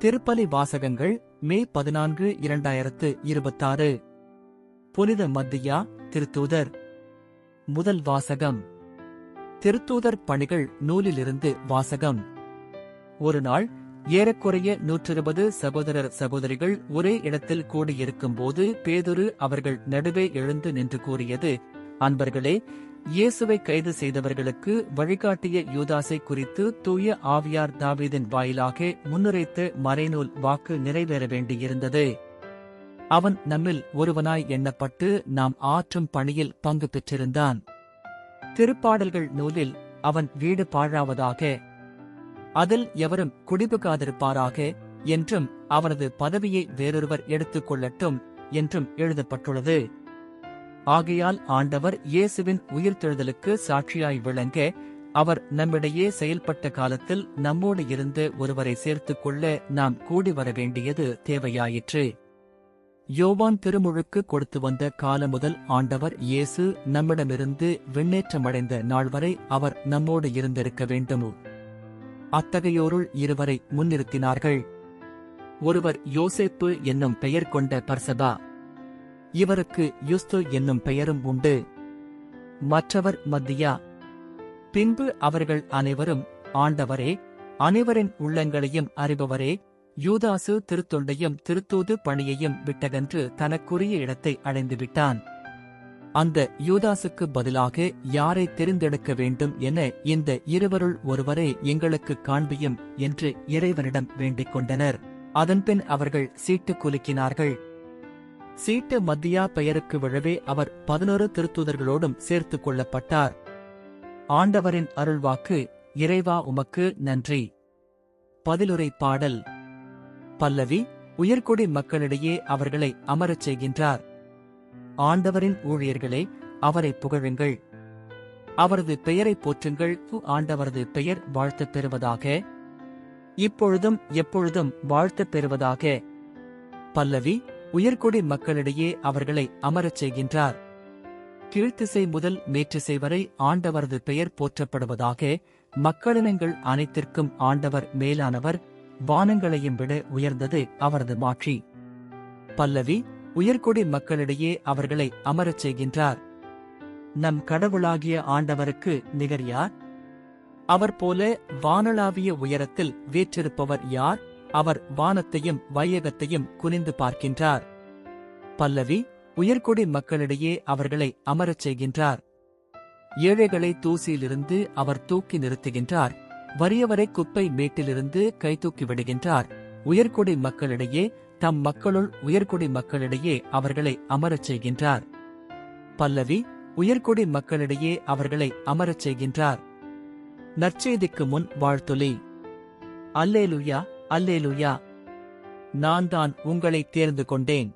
திருப்பலி வாசகங்கள் மே 14 2026. புனித மத்தியா திருத்தூதர். முதல் வாசகம். திருத்தூதர் பணிகள் நூலிலிருந்து வாசகம். ஒரு நாள் ஏறக்குறைய 120 சகோதரர் சகோதரிகள் ஒரே இடத்தில் கூடியிருக்கும்போது பேதுரு அவர்கள் நடுவே எழுந்து நின்று கூறியது, அன்பர்களே, இயேசுவை கைது செய்தவர்களுக்கு வழிகாட்டிய யூதாசை குறித்து தூய ஆவியார் தாவீதின் வாயிலாக முன்னுரைத்த மறைநூல் வாக்கு நிறைவேற வேண்டியிருந்தது. அவன் நம்மில் ஒருவனாய் எண்ணப்பட்டு நாம் ஆற்றும் பணியில் பங்கு பெற்றிருந்தான். திருப்பாடல்கள் நூலில் அவன் வீடு பாழாவதாக, அதில் எவரும் குடிபுகாதிருப்பாராக என்றும் அவனது பதவியை வேறொருவர் எடுத்துக் கொள்ளட்டும் என்றும் எழுதப்பட்டுள்ளது. ஆகையால் ஆண்டவர் இயேசுவின் உயிர்த்தெழுதலுக்கு சாட்சியாய் விளங்க அவர் நம்மிடையே செயல்பட்ட காலத்தில் நம்மோடு இருந்த ஒருவரை சேர்த்துக் கொள்ள நாம் கூடி வர வேண்டியது தேவையாயிற்று. யோவான் திருமுழுக்கு கொடுத்து வந்த காலம் முதல் ஆண்டவர் இயேசு நம்மிடமிருந்து விண்ணேற்றமடைந்த நாள் வரை அவர் நம்மோடு இருந்திருக்க வேண்டும். அத்தகையோருள் இருவரை முன்னிறுத்தினார்கள். ஒருவர் யோசேப்பு என்னும் பெயர் கொண்ட பர்சபா. இவருக்கு யுஸ்து என்னும் பெயரும் உண்டு. மற்றவர் மத்தியா. பின்பு அவர்கள் அனைவரும், ஆண்டவரே, அனைவரின் உள்ளங்களையும் அறிபவரே, யூதாசு திருத்தொண்டையும் திருத்தூது பணியையும் விட்டகன்று தனக்குரிய இடத்தை அடைந்துவிட்டான். அந்த யூதாசுக்கு பதிலாக யாரை தெரிந்தெடுக்க வேண்டும் என இந்த இருவருள் ஒருவரை எங்களுக்கு காண்பியும் என்று இறைவனிடம் வேண்டிக் கொண்டனர். அதன்பின் அவர்கள் சீட்டு குலுக்கினார்கள். சீட்டு மத்தியா பெயருக்கு விழவே அவர் 11 திருத்தூதர்களோடும் சேர்த்துக் கொள்ளப்பட்டார். ஆண்டவரின் அருள்வாக்கு. இறைவா உமக்கு நன்றி. பதிலுரை பாடல். பல்லவி. உயர்குடி மக்களிடையே அவர்களை அமரச் செய்கின்றார். ஆண்டவரின் ஊழியர்களே, அவரை புகழுங்கள். அவரது பெயரை போற்றுங்கள். ஆண்டவரது பெயர் வாழ்த்தப் பெறுவதாக. இப்பொழுதும் எப்பொழுதும் வாழ்த்தப் பெறுவதாக. பல்லவி. உயர்குடி மக்களிடையே அவர்களை அமரச் செய்கின்றார். கீழ்த்திசை முதல் மேற்றிசை வரை ஆண்டவரது பெயர் போற்றப்படுவதாக. மக்களினங்கள் அனைத்திற்கும் ஆண்டவர் மேலானவர், வானங்களையும் விட உயர்ந்தது அவரது மாட்சி. பல்லவி. உயர்குடி மக்களிடையே அவர்களை அமரச் செய்கின்றார். நம் கடவுளாகிய ஆண்டவருக்கு நிகர் யார்? அவர் போல வானளாவிய உயரத்தில் வீற்றிருப்பவர் யார்? அவர் வானத்தையும் வையகத்தையும் குனிந்து பார்க்கின்றார். பல்லவி. உயர்குடி மக்களிடையே அவர்களை அமரச் செய்கின்றார். ஏழைகளை தூசியிலிருந்து அவர் தூக்கி நிறுத்துகின்றார். வறியவரை குப்பை மேட்டிலிருந்து கைதூக்கி விடுகின்றார். உயர்குடி மக்களிடையே, தம் மக்களுள் உயர்குடி மக்களிடையே அவர்களை அமரச் செய்கின்றார். பல்லவி. உயர்குடி மக்களிடையே அவர்களை அமரச் செய்கின்றார். நற்செய்திக்கு முன் வாழ்த்துலி. அல்லேலுயா, அல்லேலுயா. நான் தான் உங்களை தேர்ந்து கொண்டேன்.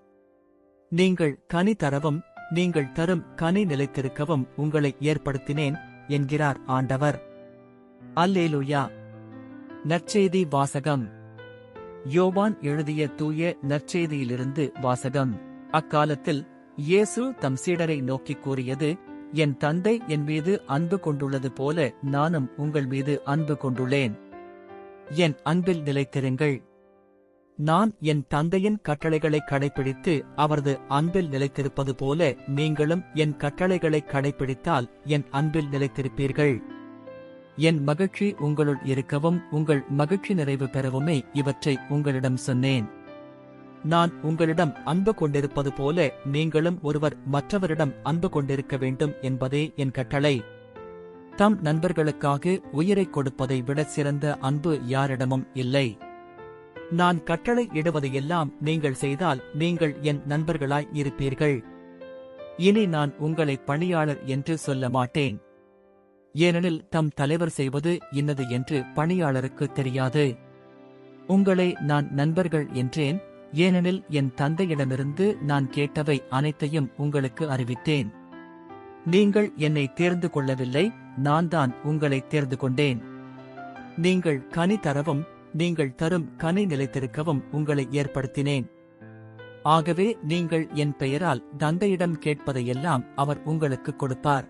நீங்கள் கனி தரவும் நீங்கள் தரும் கனி நிலைத்திருக்கவும் உங்களை ஏற்படுத்தினேன் என்கிறார் ஆண்டவர். அல்லேலுயா. நற்செய்தி வாசகம். யோவான் எழுதிய தூய நற்செய்தியிலிருந்து வாசகம். அக்காலத்தில் இயேசு தம் சீடரை நோக்கிக் கூறியது, என் தந்தை என் மீது அன்பு கொண்டுள்ளது போல நானும் உங்கள் மீது அன்பு கொண்டுள்ளேன். என் அன்பில் நிலைத்திருங்கள். நான் என் தந்தையின் கட்டளைகளை கடைப்பிடித்து அவரது அன்பில் நிலைத்திருப்பது போல நீங்களும் என் கட்டளைகளை கடைப்பிடித்தால் என் அன்பில் நிலைத்திருப்பீர்கள். என் மகிழ்ச்சி உங்களுள் இருக்கவும் உங்கள் மகிழ்ச்சி நிறைவு பெறவுமே இவற்றை உங்களிடம் சொன்னேன். நான் உங்களிடம் அன்பு கொண்டிருப்பது போல நீங்களும் ஒருவர் மற்றவரிடம் அன்பு கொண்டிருக்க வேண்டும் என்பதே என் கட்டளை. தம் நண்பர்களுக்காக உயிரை கொடுப்பதை விட சிறந்த அன்பு யாரிடமும் இல்லை. நான் கட்டளை இடுவதையெல்லாம் நீங்கள் செய்தால் நீங்கள் என் நண்பர்களாய் இருப்பீர்கள். இனி நான் உங்களை பணியாளர் என்று சொல்ல மாட்டேன். ஏனெனில் தம் தலைவர் செய்வது இன்னது என்று பணியாளருக்கு தெரியாது. உங்களை நான் நண்பர்கள் என்றேன், ஏனெனில் என் தந்தையிடமிருந்து நான் கேட்டவை அனைத்தையும் உங்களுக்கு அறிவித்தேன். நீங்கள் என்னை தேர்ந்து கொள்ளவில்லை, நான் தான் உங்களை தேர்ந்து கொண்டேன். நீங்கள் கனி தரவும் நீங்கள் தரும் கனி நிலைத்திருக்கவும் உங்களை ஏற்படுத்தினேன். ஆகவே நீங்கள் என் பெயரால் தந்தையிடம் கேட்பதையெல்லாம் அவர் உங்களுக்கு கொடுப்பார்.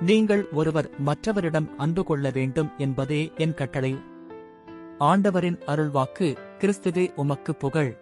நீங்கள் ஒருவர் மற்றவரிடம் அன்பு கொள்ள வேண்டும் என்பதே என் கட்டளை. ஆண்டவரின் அருள்வாக்கு. கிறிஸ்துவே உமக்கு புகழ்.